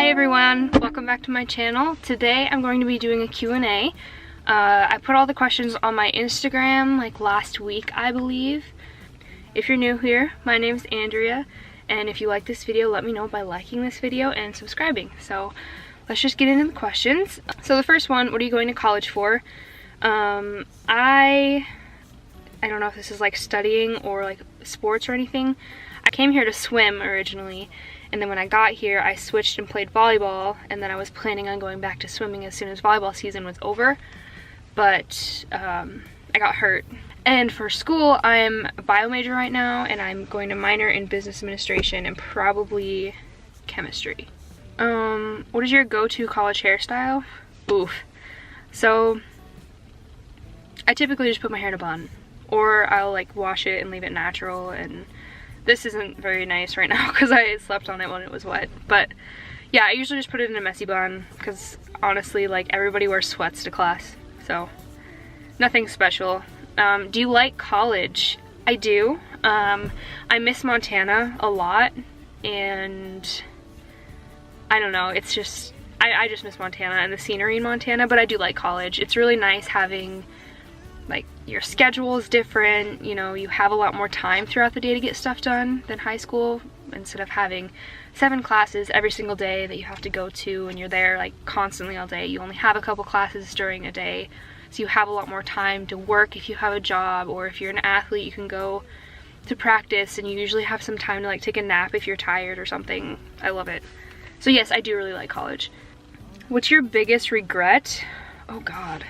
Hi everyone, welcome back to my channel. Today I'm going to be doing a Q&A. I put all the questions on my Instagram like last week, I believe. If you're new here, my name is Andrea, and if you like this video, let me know by liking this video and subscribing. So let's just get into the questions. So the first one, what are you going to college for? I don't know if this is like studying or like sports or anything. I came here to swim originally, and then when I got here I switched and played volleyball, and then I was planning on going back to swimming as soon as volleyball season was over, but I got hurt. And for school, I'm a bio major right now, and I'm going to minor in business administration and probably chemistry. What is your go-to college hairstyle? Oof. So I typically just put my hair in a bun, or I'll like wash it and leave it natural, and this isn't very nice right now because I slept on it when it was wet. But yeah, I usually just put it in a messy bun because honestly, like, everybody wears sweats to class, so nothing special. Do you like college? I do. I miss Montana a lot, and I don't know, it's just, I just miss Montana and the scenery in Montana, but I do like college. It's really nice having, like, your schedule is different, you know, you have a lot more time throughout the day to get stuff done than high school, instead of having 7 classes every single day that you have to go to, and you're there like constantly all day. You only have a couple classes during a day, so you have a lot more time to work if you have a job, or if you're an athlete you can go to practice, and you usually have some time to like take a nap if you're tired or something. I love it. So yes, I do really like college. What's your biggest regret? Oh god.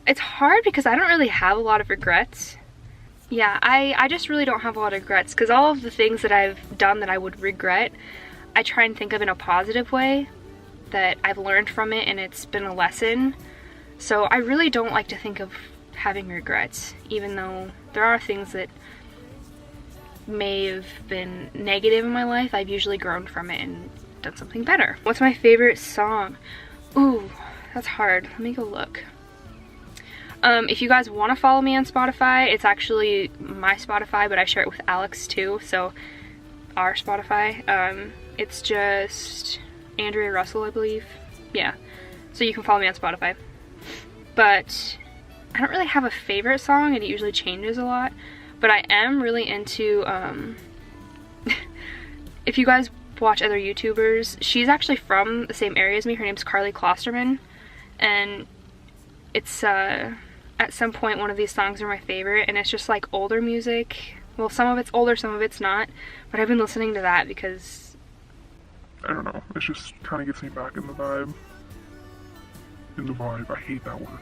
It's hard because I don't really have a lot of regrets. Yeah, I just really don't have a lot of regrets, because all of the things that I've done that I would regret, I try and think of in a positive way, that I've learned from it and it's been a lesson. So I really don't like to think of having regrets, even though there are things that may have been negative in my life. I've usually grown from it and done something better. What's my favorite song? Ooh, that's hard. Let me go look. If you guys want to follow me on Spotify, it's actually my Spotify, but I share it with Alex too, so our Spotify. It's just Andrea Russell, I believe. Yeah, so you can follow me on Spotify. But I don't really have a favorite song, and it usually changes a lot, but I am really into, if you guys watch other YouTubers, she's actually from the same area as me. Her name's Carly Klosterman, and it's at some point one of these songs are my favorite, and it's just like older music. Well, some of it's older, some of it's not, but I've been listening to that because I don't know, it just kind of gets me back in the vibe. I hate that word.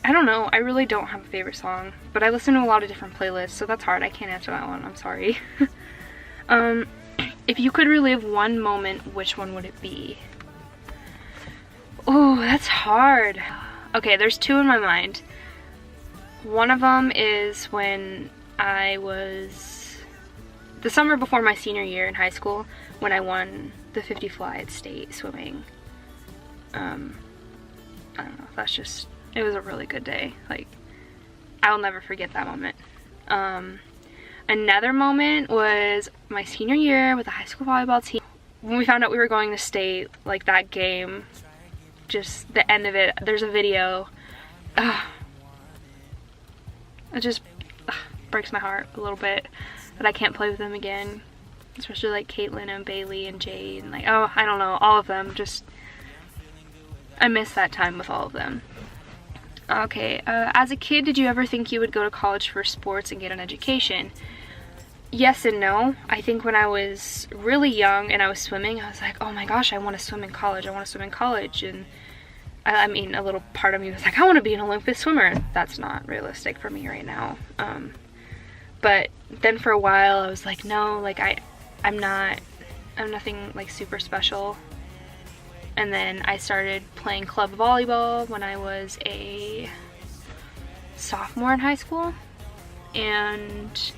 I don't know, I really don't have a favorite song, but I listen to a lot of different playlists, so that's hard. I can't answer that one, I'm sorry. If you could relive one moment, which one would it be? Oh, that's hard. Okay, there's 2 in my mind. One of them is when I was, the summer before my senior year in high school, when I won the 50 fly at state swimming. I don't know, that's just, it was a really good day. Like, I'll never forget that moment. Another moment was my senior year with the high school volleyball team. When we found out we were going to state, like, that game, just the end of it, there's a video. It just breaks my heart a little bit that I can't play with them again, especially like Caitlin and Bailey and Jade and like, oh, I don't know, all of them. Just, I miss that time with all of them. Okay, as a kid, did you ever think you would go to college for sports and get an education? Yes and no. I think when I was really young and I was swimming, I was like, oh my gosh, I want to swim in college, I want to swim in college. And I mean, a little part of me was like, I want to be an Olympic swimmer. That's not realistic for me right now. But then for a while I was like, no, like I'm nothing like super special. And then I started playing club volleyball when I was a sophomore in high school, and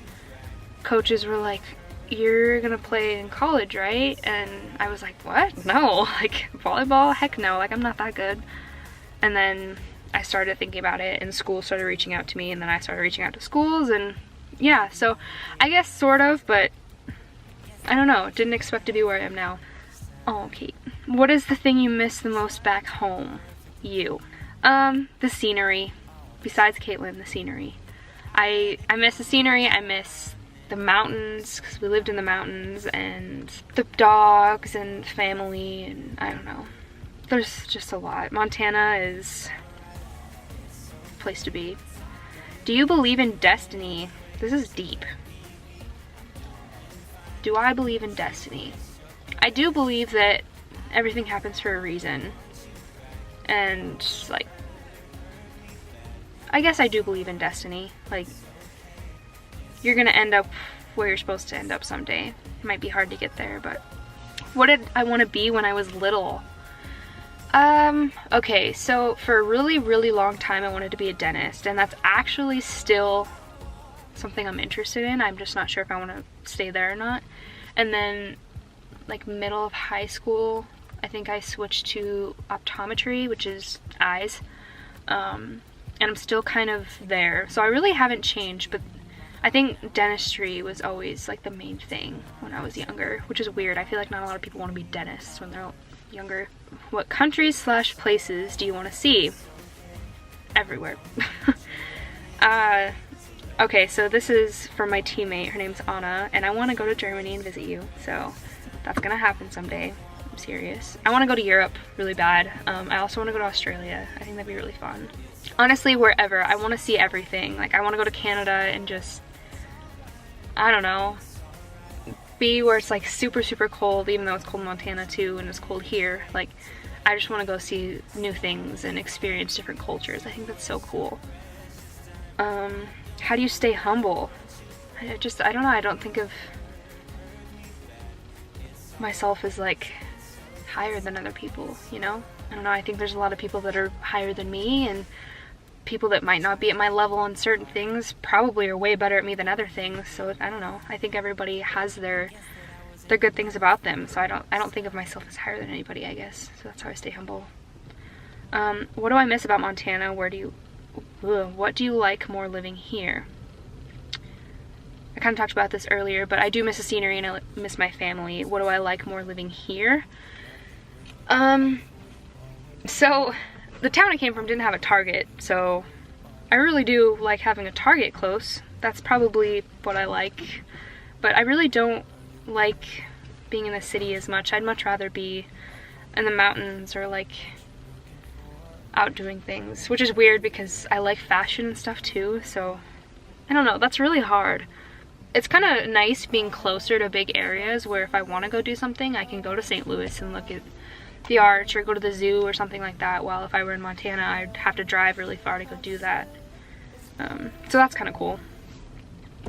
coaches were like, you're gonna play in college, right? And I was like, what? No, like, volleyball? Heck no, like, I'm not that good. And then I started thinking about it, and schools started reaching out to me, and then I started reaching out to schools, and yeah, so I guess sort of, but I don't know, didn't expect to be where I am now. Oh, Kate. What is the thing you miss the most back home? You. The scenery. Besides Caitlin, the scenery. I miss the scenery, I miss the mountains, because we lived in the mountains, and the dogs and family, and I don't know. There's just a lot. Montana is a place to be. Do you believe in destiny? This is deep. Do I believe in destiny? I do believe that everything happens for a reason. And, like, I guess I do believe in destiny. Like, you're gonna end up where you're supposed to end up someday. It might be hard to get there, but what did I want to be when I was little? Okay, so for a really, really long time I wanted to be a dentist, and that's actually still something I'm interested in. I'm just not sure if I want to stay there or not. And then, like, middle of high school, I think I switched to optometry, which is eyes. And I'm still kind of there. So I really haven't changed, but I think dentistry was always like the main thing when I was younger, which is weird. I feel like not a lot of people want to be dentists when they're younger. What countries / places do you want to see? Everywhere. Okay, so this is from my teammate. Her name's Anna, and I want to go to Germany and visit you. So that's gonna happen someday. I'm serious. I want to go to Europe really bad. I also want to go to Australia. I think that'd be really fun. Honestly, wherever. I want to see everything. Like, I want to go to Canada and just, I don't know, be where it's like super, super cold, even though it's cold in Montana too, and it's cold here. Like, I just want to go see new things and experience different cultures. I think that's so cool. How do you stay humble? I don't know. I don't think of myself as like higher than other people, you know? I don't know. I think there's a lot of people that are higher than me, and people that might not be at my level on certain things probably are way better at me than other things. So I don't know. I think everybody has their good things about them. So I don't think of myself as higher than anybody, I guess. So that's how I stay humble. What do I miss about Montana? What do you like more living here? I kind of talked about this earlier, but I do miss the scenery and I miss my family. What do I like more living here? So the town I came from didn't have a Target, so I really do like having a Target close. That's probably what I like. But I really don't like being in the city as much. I'd much rather be in the mountains or like out doing things, which is weird because I like fashion and stuff too, so I don't know, that's really hard. It's kind of nice being closer to big areas where if I want to go do something, I can go to St. Louis and look at the arch or go to the zoo or something like that, while if I were in Montana, I'd have to drive really far to go do that. So that's kind of cool.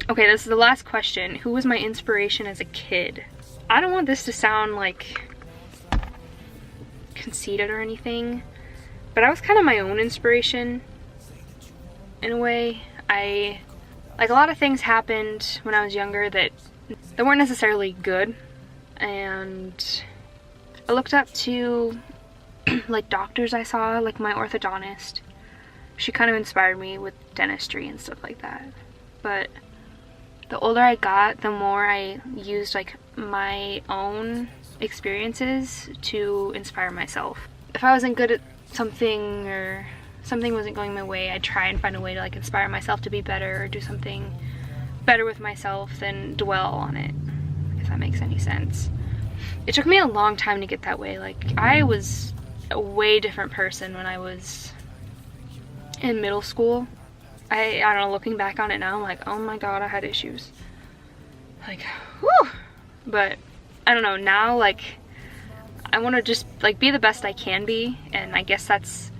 Okay, this is the last question. Who was my inspiration as a kid? I don't want this to sound like conceited or anything, but I was kind of my own inspiration in a way. Like, a lot of things happened when I was younger that weren't necessarily good, and I looked up to like doctors I saw, like my orthodontist. She kind of inspired me with dentistry and stuff like that. But the older I got, the more I used like my own experiences to inspire myself. If I wasn't good at something or something wasn't going my way, I'd try and find a way to like inspire myself to be better or do something better with myself than dwell on it, if that makes any sense. It took me a long time to get that way. Like, I was a way different person when I was in middle school. I don't know, looking back on it now, I'm like, oh my god, I had issues. Like, whew. But I don't know, now, like, I want to just like be the best I can be, and I guess that's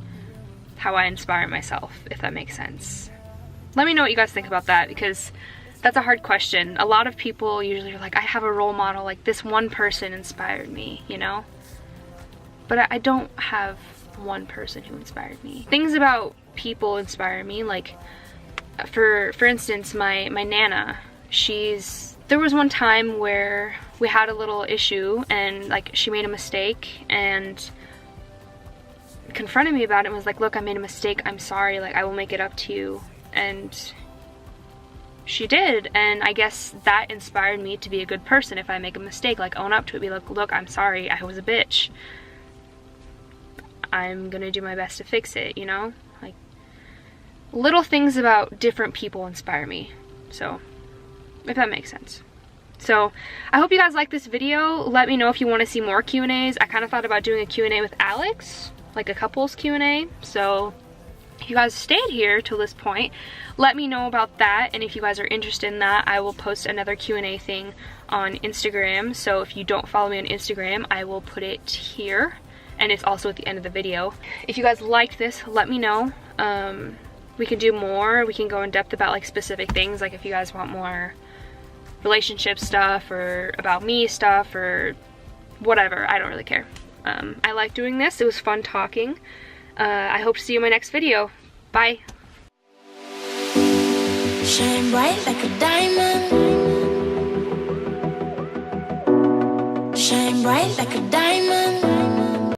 how I inspire myself, if that makes sense. Let me know what you guys think about that, because that's a hard question. A lot of people usually are like, I have a role model, like this one person inspired me, you know? But I don't have one person who inspired me. Things about people inspire me, like for instance, my Nana, there was one time where we had a little issue and like she made a mistake and confronted me about it and was like, look, I made a mistake, I'm sorry, like I will make it up to you. And she did, and I guess that inspired me to be a good person. If I make a mistake, like, own up to it, be like, look, I'm sorry, I was a bitch. I'm gonna do my best to fix it, you know? Like, little things about different people inspire me. So, if that makes sense. So, I hope you guys like this video. Let me know if you want to see more Q&As. I kind of thought about doing a Q&A with Alex, like a couples Q&A. So, if you guys stayed here till this point, let me know about that. And if you guys are interested in that, I will post another Q&A thing on Instagram. So, if you don't follow me on Instagram, I will put it here. And it's also at the end of the video. If you guys liked this, let me know. We can do more. We can go in depth about like specific things. Like if you guys want more relationship stuff or about me stuff or whatever. I don't really care. I like doing this. It was fun talking. I hope to see you in my next video. Bye. Shine bright like a diamond. Shine bright like a diamond.